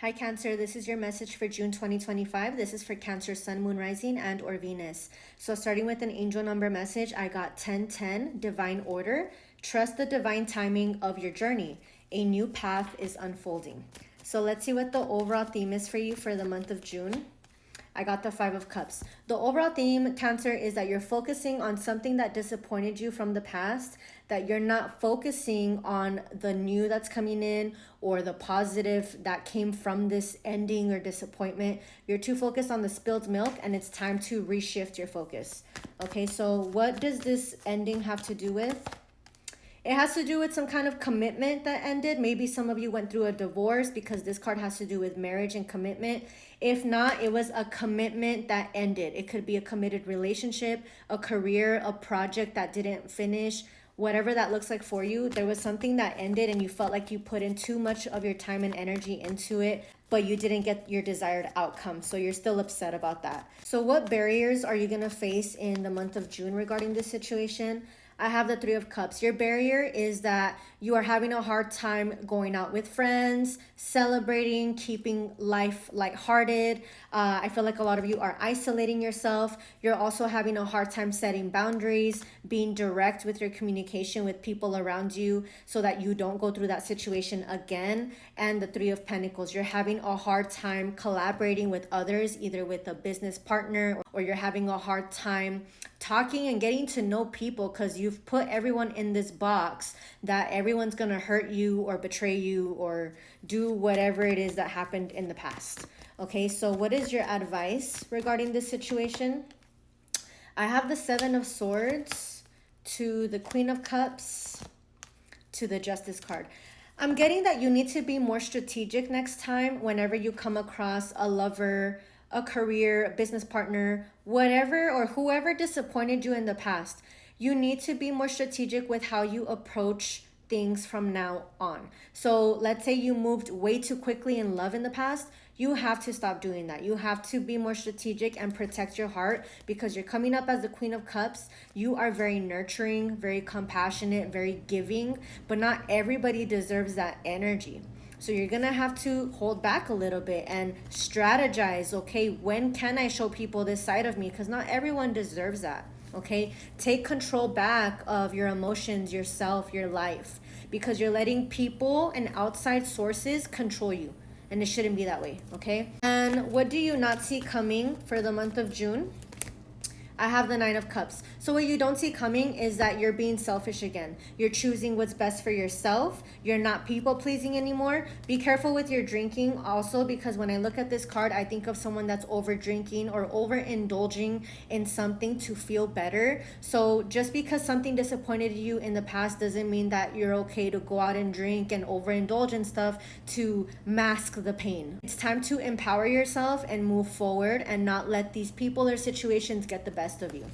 Hi Cancer, this is your message for June 2025. This is for Cancer, Sun, Moon, Rising, and or Venus. So starting with an angel number message, I got 1010, divine order. Trust the divine timing of your journey. A new path is unfolding. So let's see what the overall theme is for you for the month of June. I got the Five of Cups. The overall theme, Cancer, is that you're focusing on something that disappointed you from the past, that you're not focusing on the new that's coming in or the positive that came from this ending or disappointment. You're too focused on the spilled milk, and it's time to reshift your focus. Okay, so what does this ending have to do with? It has to do with some kind of commitment that ended. Maybe some of you went through a divorce, because this card has to do with marriage and commitment. If not, it was a commitment that ended. It could be a committed relationship, a career, a project that didn't finish, whatever that looks like for you. There was something that ended and you felt like you put in too much of your time and energy into it, but you didn't get your desired outcome. So you're still upset about that. So what barriers are you going to face in the month of June regarding this situation? I have the Three of Cups. Your barrier is that you are having a hard time going out with friends, celebrating, keeping life lighthearted. I feel like a lot of you are isolating yourself. You're also having a hard time setting boundaries, being direct with your communication with people around you so that you don't go through that situation again. And the Three of Pentacles. You're having a hard time collaborating with others, either with a business partner, or you're having a hard time talking and getting to know people because you've put everyone in this box that everyone's going to hurt you or betray you or do whatever it is that happened in the past. Okay, so what is your advice regarding this situation? I have the Seven of Swords to the Queen of Cups to the Justice card. I'm getting that you need to be more strategic next time whenever you come across a lover, a career, a business partner, whatever or whoever disappointed you in the past. You need to be more strategic with how you approach things from now on. So let's say you moved way too quickly in love in the past. You have to stop doing that. You have to be more strategic and protect your heart, because you're coming up as the Queen of Cups. You are very nurturing, very compassionate, very giving, but not everybody deserves that energy. So you're gonna have to hold back a little bit and strategize. Okay, when can I show people this side of me? Because not everyone deserves that. Okay, take control back of your emotions, yourself, your life, because you're letting people and outside sources control you, and it shouldn't be that way. Okay, and what do you not see coming for the month of June? I have the Nine of Cups. So what you don't see coming is that you're being selfish again. You're choosing what's best for yourself. You're not people pleasing anymore. Be careful with your drinking also, because when I look at this card, I think of someone that's over drinking or overindulging in something to feel better. So just because something disappointed you in the past doesn't mean that you're okay to go out and drink and overindulge in stuff to mask the pain. It's time to empower yourself and move forward and not let these people or situations get the best of you.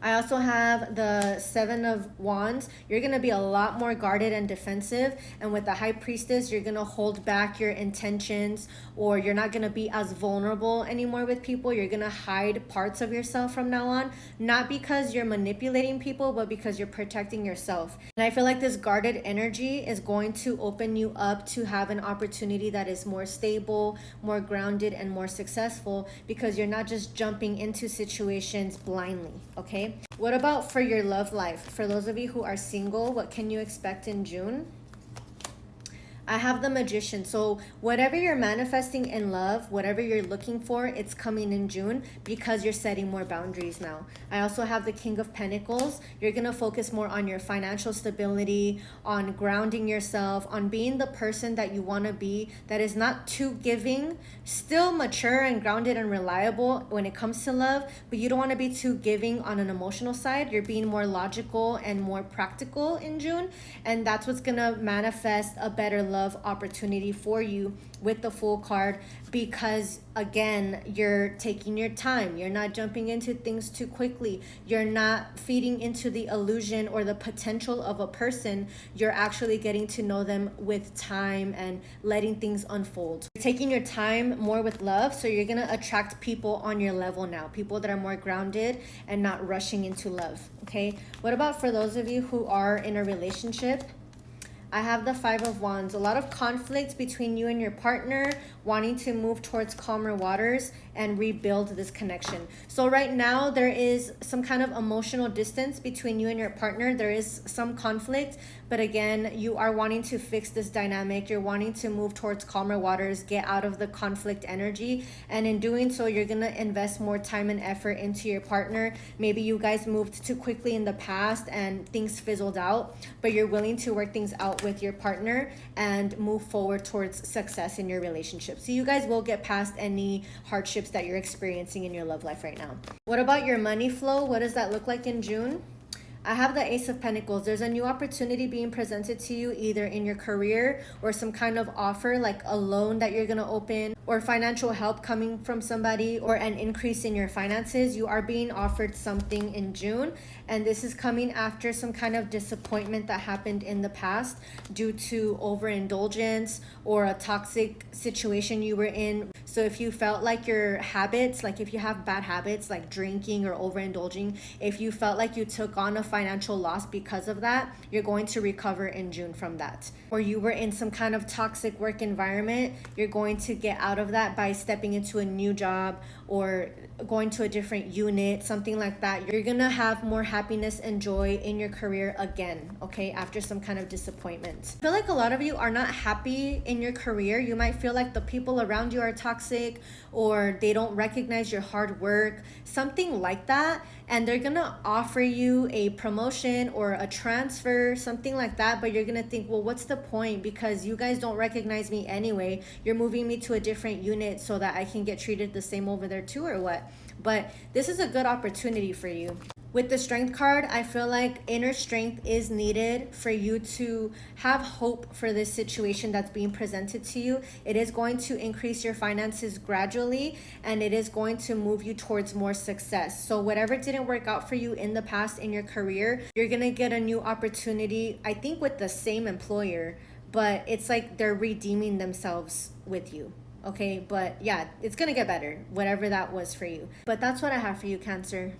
I also have the Seven of Wands. You're going to be a lot more guarded and defensive. And with the High Priestess, you're going to hold back your intentions, or you're not going to be as vulnerable anymore with people. You're going to hide parts of yourself from now on, not because you're manipulating people, but because you're protecting yourself. And I feel like this guarded energy is going to open you up to have an opportunity that is more stable, more grounded, and more successful, because you're not just jumping into situations blindly. Okay. What about for your love life? For those of you who are single, what can you expect in June? I have the Magician. So whatever you're manifesting in love, whatever you're looking for, it's coming in June because you're setting more boundaries now. I also have the King of Pentacles. You're going to focus more on your financial stability, on grounding yourself, on being the person that you want to be, that is not too giving, still mature and grounded and reliable when it comes to love, but you don't want to be too giving on an emotional side. You're being more logical and more practical in June, and that's what's going to manifest a better love opportunity for you with the Fool card, because again, you're taking your time. You're not jumping into things too quickly. You're not feeding into the illusion or the potential of a person. You're actually getting to know them with time and letting things unfold. You're taking your time more with love, so you're gonna attract people on your level now, people that are more grounded and not rushing into love. Okay, what about for those of you who are in a relationship? I have the Five of Wands. A lot of conflict between you and your partner, wanting to move towards calmer waters and rebuild this connection. So right now there is some kind of emotional distance between you and your partner. There is some conflict, but again, you are wanting to fix this dynamic. You're wanting to move towards calmer waters, get out of the conflict energy, and in doing so, you're gonna invest more time and effort into your partner. Maybe you guys moved too quickly in the past and things fizzled out, but you're willing to work things out with your partner and move forward towards success in your relationship. So you guys will get past any hardships that you're experiencing in your love life right now. What about your money flow? What does that look like in June? I have the Ace of Pentacles. There's a new opportunity being presented to you either in your career or some kind of offer like a loan that you're going to open or financial help coming from somebody or an increase in your finances. You are being offered something in June, and this is coming after some kind of disappointment that happened in the past due to overindulgence or a toxic situation you were in. So if you felt like your habits, like if you have bad habits like drinking or overindulging, if you felt like you took on a financial loss because of that, you're going to recover in June from that. Or you were in some kind of toxic work environment, you're going to get out of that by stepping into a new job or going to a different unit, something like that. You're gonna have more happiness and joy in your career again, okay, after some kind of disappointment. I feel like a lot of you are not happy in your career. You might feel like the people around you are toxic or they don't recognize your hard work, something like that, and they're gonna offer you a promotion or a transfer, something like that, but you're gonna think, well, what's the point, because you guys don't recognize me anyway. You're moving me to a different unit so that I can get treated the same over there too, or what? But this is a good opportunity for you. With the Strength card, I feel like inner strength is needed for you to have hope for this situation that's being presented to you. It is going to increase your finances gradually, and it is going to move you towards more success. So whatever didn't work out for you in the past in your career, you're gonna get a new opportunity, I think with the same employer, but it's like they're redeeming themselves with you. Okay, but yeah, it's gonna get better, whatever that was for you. But that's what I have for you, Cancer.